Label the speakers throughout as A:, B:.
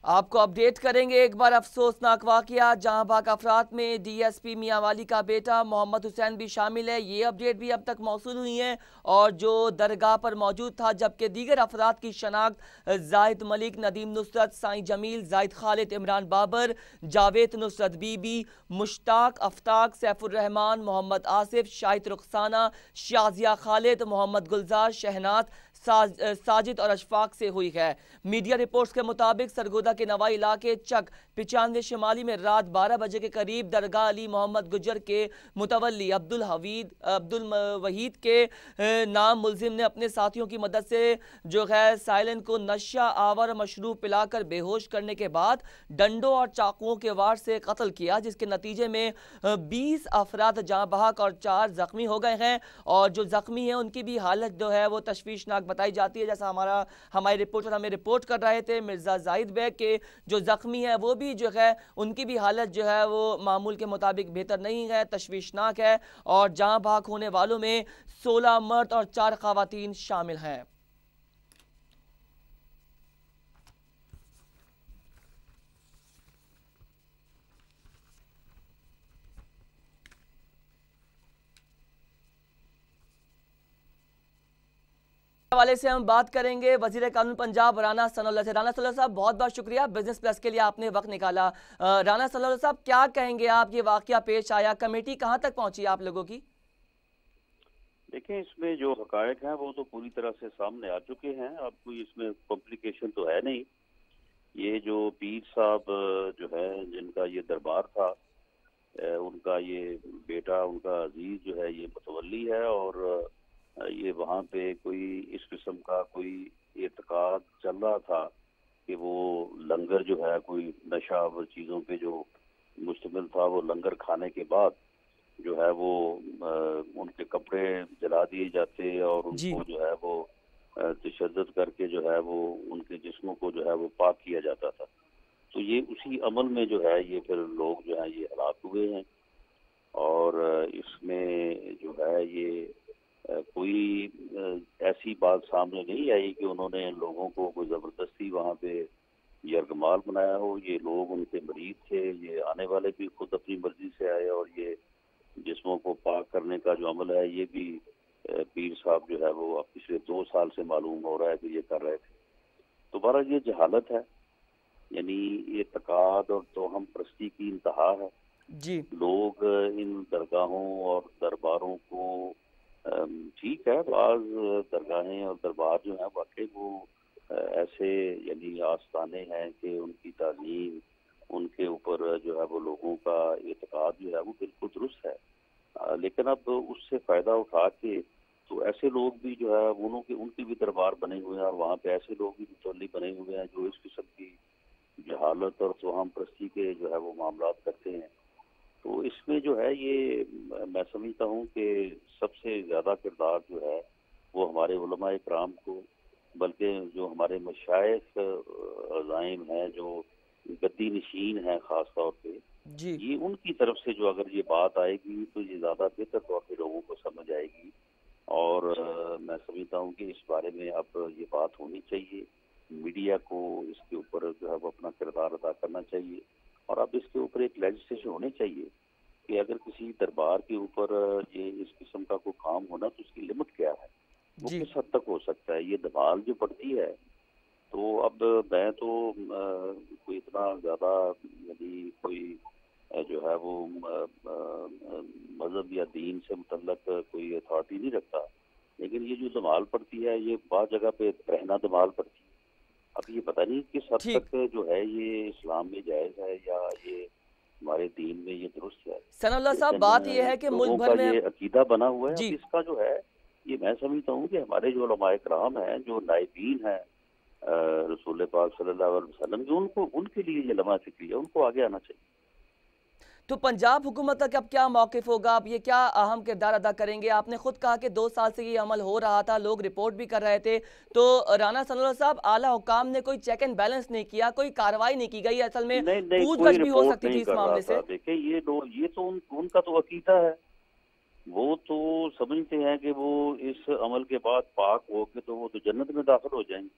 A: آپ کو اپڈیٹ کریں گے ایک بار افسوسناک واقعہ جہاں بھاگ افراد میں ڈی ایس پی میاں والی کا بیٹا محمد حسین بھی شامل ہے. یہ اپڈیٹ بھی اب تک موصول ہوئی ہیں اور جو درگاہ پر موجود تھا، جبکہ دیگر افراد کی شناخت زاہد ملک، ندیم نصرت، سائیں جمیل، زاہد خالد، عمران بابر، جاوید نصرت بی بی، مشتاق افتاق، سیف الرحمان، محمد آصف، شاہد رخسانہ، شازیہ خالد، محمد گلزار، شہناز، ساجد اور اشفاق سے ہوئی ہے. میڈیا رپورٹس کے مطابق سرگودہ کے نوائی علاقے چک 95 شمالی میں رات 12 بجے کے قریب درگاہ علی محمد گجر کے متولی عبدالوحید کے نام ملزم نے اپنے ساتھیوں کی مدد سے جو ہے سائلن کو نشہ آور مشروب پلا کر بے ہوش کرنے کے بعد ڈنڈوں اور چاقوؤں کے وار سے قتل کیا، جس کے نتیجے میں 20 افراد جاں بحق اور 4 زخمی ہو گئے ہیں. اور جو زخمی ہیں ان کی بھی حالت جو ہے وہ تشویشناک بتائی جاتی ہے. جیسا ہمارے رپورٹر ہمیں رپورٹ کر رہے تھے مرزا زاہد بیگ کے جو زخمی ہیں وہ بھی جو ہے ان کی بھی حالت جو ہے وہ معمول کے مطابق بہتر نہیں ہے، تشویشناک ہے. اور جاں بحق ہونے والوں میں 16 مرد اور 4 خواتین شامل ہیں. حوالے سے ہم بات کریں گے وزیر قانون پنجاب رانا ثناء اللہ سے. رانا ثناء اللہ صاحب بہت بہت شکریہ بزنس پلس کے لیے آپ نے وقت نکالا. رانا ثناء اللہ صاحب کیا کہیں گے آپ، یہ واقعہ پیش آیا، کمیٹی کہاں تک پہنچی آپ لوگوں کی؟
B: دیکھیں اس میں جو حقائق ہیں وہ تو پوری طرح سے سامنے آ چکے ہیں. اب کوئی اس میں کمپلیکیشن تو ہے نہیں. یہ جو پیر صاحب جو ہے جن کا یہ دربار تھا، ان کا یہ بیٹا، ان کا عزیز جو ہے یہ متولی ہے، اور یہ وہاں پہ کوئی اس قسم کا کوئی اعتقاد چل رہا تھا کہ وہ لنگر جو ہے کوئی نشہ آور چیزوں پہ جو مشتمل تھا، وہ لنگر کھانے کے بعد جو ہے وہ ان کے کپڑے جلا دیے جاتے اور ان
A: جی
B: کو جو ہے وہ تشدد کر کے جو ہے وہ ان کے جسموں کو جو ہے وہ پاک کیا جاتا تھا. تو یہ اسی عمل میں جو ہے یہ پھر لوگ جو ہیں یہ ہلاک ہوئے ہیں. اور اس میں جو ہے یہ کوئی ایسی بات سامنے نہیں آئی کہ انہوں نے لوگوں کو کوئی زبردستی وہاں پہ یرغمال بنایا ہو. یہ لوگ ان کے مریض تھے، یہ آنے والے بھی خود اپنی مرضی سے آئے، اور یہ جسموں کو پاک کرنے کا جو عمل ہے یہ بھی پیر صاحب جو ہے وہ پچھلے 2 سال سے معلوم ہو رہا ہے کہ یہ کر رہے تھے. دوبارہ یہ جہالت ہے، یعنی اعتقاد اور توہم پرستی کی انتہا ہے.
A: جی
B: لوگ ان درگاہوں اور درباروں کو ٹھیک ہے، بعض درگاہیں اور دربار جو ہیں واقعی وہ ایسے یعنی آستانے ہیں کہ ان کی تعلیم، ان کے اوپر جو ہے وہ لوگوں کا اعتقاد جو ہے وہ بالکل درست ہے. لیکن اب اس سے فائدہ اٹھا کے تو ایسے لوگ بھی جو ہے ان کے بھی دربار بنے ہوئے ہیں، اور وہاں پہ ایسے لوگ بھی متولی بنے ہوئے ہیں جو اس قسم کی جہالت اور توہم پرستی کے جو ہے وہ معاملات کرتے ہیں. تو اس میں جو ہے یہ میں سمجھتا ہوں کہ سب سے زیادہ کردار جو ہے وہ ہمارے علماء کرام کو، بلکہ جو ہمارے مشائخ عزائم ہیں، جو گدی نشین ہیں خاص طور پہ،
A: جی
B: یہ ان کی طرف سے جو اگر یہ بات آئے گی تو یہ زیادہ بہتر طور پہ لوگوں کو سمجھ آئے گی. اور میں سمجھتا ہوں کہ اس بارے میں اب یہ بات ہونی چاہیے. میڈیا کو اس کے اوپر جو ہے وہ اپنا کردار ادا کرنا چاہیے، اور اب اس کے اوپر ایک لیجسلیشن ہونی چاہیے کہ اگر کسی دربار کے اوپر یہ اس قسم کا کوئی کام ہونا تو اس کی لمٹ کیا ہے، وہ
A: جی
B: کس حد تک ہو سکتا ہے. یہ دھمال جو پڑتی ہے تو اب میں تو کوئی اتنا زیادہ یعنی کوئی جو ہے وہ مذہب یا دین سے متعلق کوئی اتھارٹی نہیں رکھتا، لیکن یہ جو دھمال پڑتی ہے یہ بعض جگہ پہ رہنا دھمال پڑتی ہے. اب یہ پتہ نہیں کس حد
A: ٹھیک.
B: تک جو ہے یہ اسلام میں جائز ہے یا یہ ہمارے دین میں یہ درست ہے.
A: ثناء اللہ صاحب
B: لیکن
A: بات یہ ہے کہ ملک
B: لوگوں
A: بھر
B: کا
A: میں
B: یہ عقیدہ بنا ہوا ہے. اب
A: جی
B: اس کا جو ہے یہ میں سمجھتا ہوں کہ ہمارے جو علماء کرام ہیں، جو نائبین ہیں رسول پاک صلی اللہ علیہ وسلم کے، ان کے لیے یہ لمحہ فکری ہے، ان کو آگے آنا چاہیے.
A: تو پنجاب حکومت کا اب کیا موقف ہوگا؟ اب یہ کیا اہم کردار ادا کریں گے؟ آپ نے خود کہا کہ 2 سال سے یہ عمل ہو رہا تھا، لوگ رپورٹ بھی کر رہے تھے. تو رانا ثناء اللہ صاحب اعلیٰ حکام نے کوئی چیک اینڈ بیلنس نہیں کیا، کوئی کارروائی نہیں کی گئی؟ اصل میں
B: نہیں
A: پوچھ
B: کوئی
A: گچھ بھی ہو
B: رپورٹ
A: سکتی تھی
B: نہیں
A: اس
B: کر رہا
A: معاملے
B: تھا.
A: سے.
B: دیکھیں یہ تو ان کا تو عقیدہ ہے، وہ تو سمجھتے ہیں کہ وہ اس عمل کے بعد پاک ہو کے تو وہ تو جنت میں داخل ہو جائیں گے.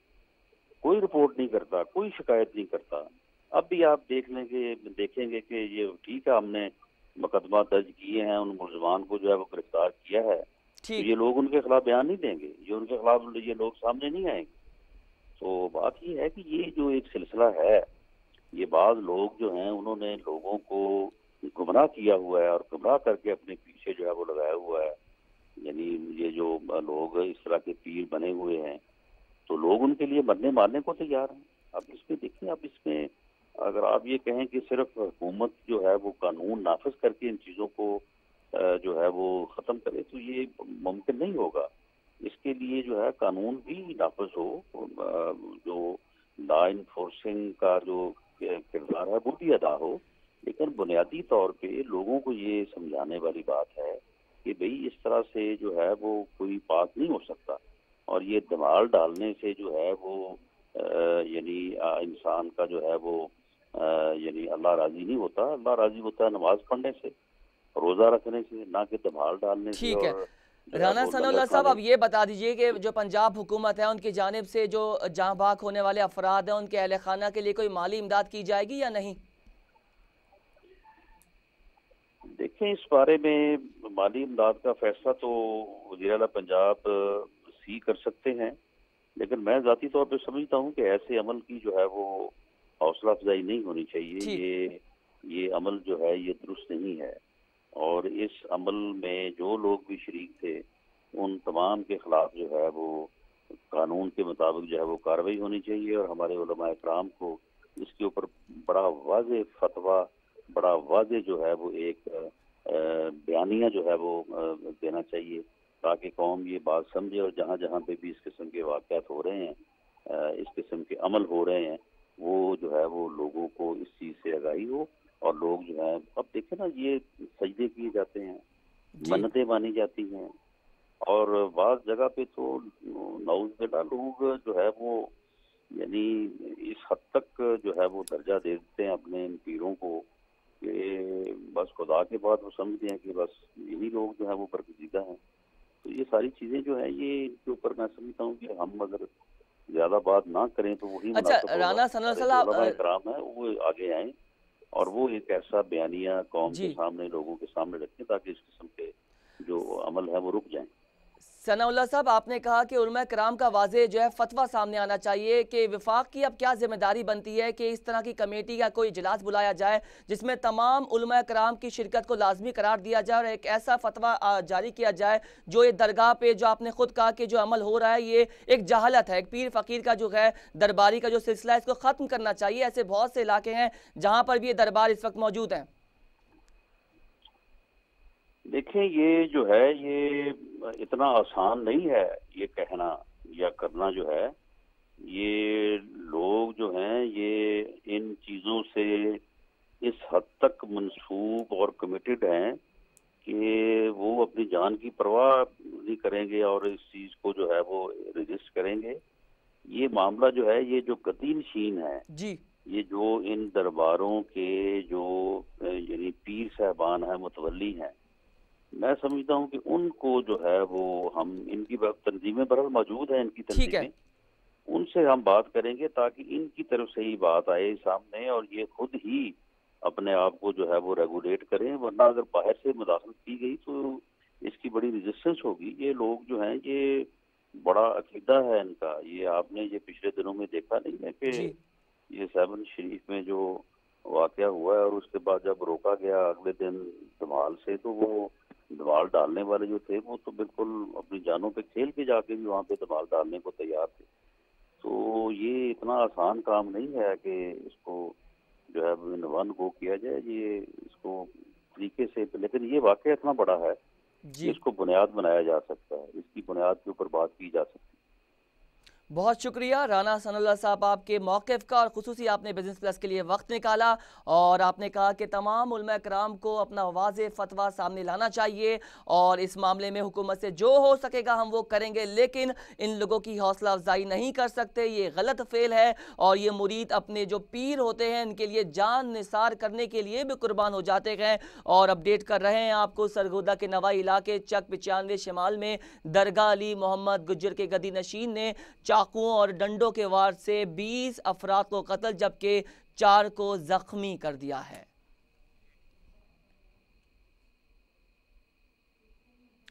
B: कोई रिपोर्ट नहीं करता, कोई शिकायत नहीं करता। अब भी आप देखेंगे कि ये ठीक है, हमने मुकदमा दर्ज किए हैं, उन मुलजमान को जो है वो गिरफ्तार किया है, तो
A: ठीक।
B: ये लोग उनके खिलाफ बयान नहीं देंगे, ये उनके खिलाफ ये लोग सामने नहीं आएंगे। तो बात ये है कि ये जो एक सिलसिला है, ये बाज लोग जो हैं उन्होंने लोगों को गुमराह किया हुआ है और गुमराह करके अपने पीछे जो है वो लगाया हुआ है। यानी ये जो लोग इस तरह के पीर बने हुए हैं, तो लोग उनके लिए मरने मारने को तैयार हैं। अब इसमें देखिए, अब इसमें अगर आप ये कहें कि सिर्फ हुकूमत जो है वो कानून नाफिज करके इन चीज़ों को जो है वो ख़त्म करे, तो ये मुमकिन नहीं होगा। इसके लिए जो है कानून भी नाफिज हो, जो लॉ इन्फोर्सिंग का जो किरदार है वो भी अदा हो। लेकिन बुनियादी तौर पे लोगों को ये समझाने वाली बात है कि भाई इस तरह से जो है वो कोई पाक नहीं हो सकता, और ये दमाल डालने से जो है वो यानी इंसान का जो है वो यानी अल्लाह राजी नहीं होता। अल्लाह राजी होता है नमाज पढ़ने से, रोज़ा रखने से, ना कि दमाल डालने से।
A: ठीक है
B: और
A: राना सनाउल्लाह साहब, अब ये बता दीजिए कि जो पंजाब हुकूमत है उनकी जानिब से जो जहाँ भाग होने वाले अफराद हैं उनके अहल खाना के लिए कोई माली इमदाद की जाएगी या नहीं?
B: देखें, इस बारे में माली इमदाद का फैसला तो वज़ीर आला पंजाब सी कर सकते हैं, लेकिन मैं ज़ाती तौर पे समझता हूँ कि ऐसे अमल की जो है वो हौसला अफजाई नहीं होनी चाहिए। ये अमल जो है ये दुरुस्त नहीं है, और इस अमल में जो लोग भी शरीक थे उन तमाम के खिलाफ जो है वो कानून के मुताबिक जो है वो कार्रवाई होनी चाहिए। और हमारे उलमा इकराम को इसके ऊपर बड़ा वाज़ेह फतवा, बड़ा वाज़ेह जो है वो एक बयानिया जो है वो देना चाहिए, ताकि कौम ये बात समझे। और जहाँ जहाँ पे भी इस किस्म के वाक़यात हो रहे हैं, इस किस्म के अमल हो रहे हैं, वो जो है वो लोगों को इस चीज़ से आगाही हो। और लोग जो है, अब देखें ना, ये सजदे किए जाते हैं, मन्नतें मानी जाती हैं, और बाज़ जगह पे तो नौज़बिल्लाह लोग जो है वो यानी इस हद तक जो है वो दर्जा दे देते हैं अपने इन पीरों को कि बस खुदा के बाद वो समझते हैं कि बस यही लोग जो है वो बरगज़ीदा हैं। तो ये सारी चीज़ें जो है ये इनके ऊपर मैं समझता हूँ कि हम अगर ज़्यादा बात ना करें तो वही
A: अच्छा
B: मुनासिब होगा।
A: राना सनाउल्लाह
B: उलमा इकराम है वो आगे आएँ और वो एक ऐसा बयानिया कौम के
A: जी
B: सामने, लोगों के सामने रखें, ताकि इस किस्म के जो अमल है वो रुक जाएं।
A: सनाउल्लाह साहब, आपने कहा कि उलमा कराम का वाज़ेह जो है फतवा सामने आना चाहिए कि वफाक की अब क्या जिम्मेदारी बनती है कि इस तरह की कमेटी का कोई इजलास बुलाया जाए जिसमें तमाम उलमा कराम की शिरकत को लाजमी करार दिया जाए और एक ऐसा फतवा जारी किया जाए जो ये दरगाह पे जो आपने खुद कहा कि जो अमल हो रहा है ये एक जहालत है, एक पीर फ़कीर का जो है दरबारी का जो सिलसिला है इसको ख़त्म करना चाहिए। ऐसे बहुत से इलाके हैं जहाँ पर भी ये दरबार इस वक्त मौजूद हैं।
B: देखें, ये जो है ये इतना आसान नहीं है ये कहना या करना। जो है ये लोग जो हैं ये इन चीज़ों से इस हद तक मंसूब और कमिटेड हैं कि वो अपनी जान की परवाह नहीं करेंगे और इस चीज़ को जो है वो रजिस्ट करेंगे। ये मामला जो है ये जो गद्दी नशीन है
A: जी
B: ये जो इन दरबारों के जो यानी पीर साहबान हैं, मुतवल्ली हैं, मैं समझता हूँ कि उनको जो है वो हम इनकी तंजीमें बहरहाल मौजूद हैं, इनकी
A: ठीक है।
B: तंजीमें, उनसे हम बात करेंगे ताकि इनकी तरफ से ही बात आए सामने और ये खुद ही अपने आप को जो है वो रेगुलेट करें। वरना अगर बाहर से मुदाखलत की गई तो इसकी बड़ी रेजिस्टेंस होगी। ये लोग जो हैं ये बड़ा अकीदा है इनका। ये आपने ये पिछले दिनों में देखा नहीं है कि
A: जी
B: ये साहिबन शरीफ में जो वाकया हुआ है और उसके बाद जब रोका गया अगले दिन धमाल से, तो वो धमाल डालने वाले जो थे वो तो बिल्कुल अपनी जानों पे खेल के जाके भी वहाँ पे धमाल डालने को तैयार थे। तो ये इतना आसान काम नहीं है कि इसको जो है वन गो किया जाए, ये इसको तरीके से। लेकिन ये वाकया इतना बड़ा है
A: जी
B: इसको बुनियाद बनाया जा सकता है, इसकी बुनियाद के ऊपर बात की जा सकती है।
A: बहुत शुक्रिया राना सनाउल्लाह साहब आपके मौक़िफ़ का, और ख़ुसूसी आपने बिज़नेस प्लस के लिए वक्त निकाला और आपने कहा कि तमाम उलमा कराम को अपना वाज़ेह फतवा सामने लाना चाहिए और इस मामले में हुकूमत से जो हो सकेगा हम वो करेंगे, लेकिन इन लोगों की हौसला अफजाई नहीं कर सकते। ये गलत फ़ेल है और ये मुरीद अपने जो पीर होते हैं इनके लिए जान निसार करने के लिए भी कुर्बान हो जाते हैं। और अपडेट कर रहे हैं आपको सरगोदा के नवाई इलाके चक 95 शिमाल में दरगाह अली मोहम्मद गुज्जर के गद्दी नशीन ने چاقوؤں اور ڈنڈوں کے وار سے 20 افراد کو قتل جبکہ 4 کو زخمی کر دیا ہے۔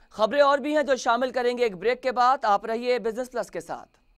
A: خبریں اور بھی ہیں جو شامل کریں گے ایک بریک کے بعد، آپ رہیے بزنس پلس کے ساتھ۔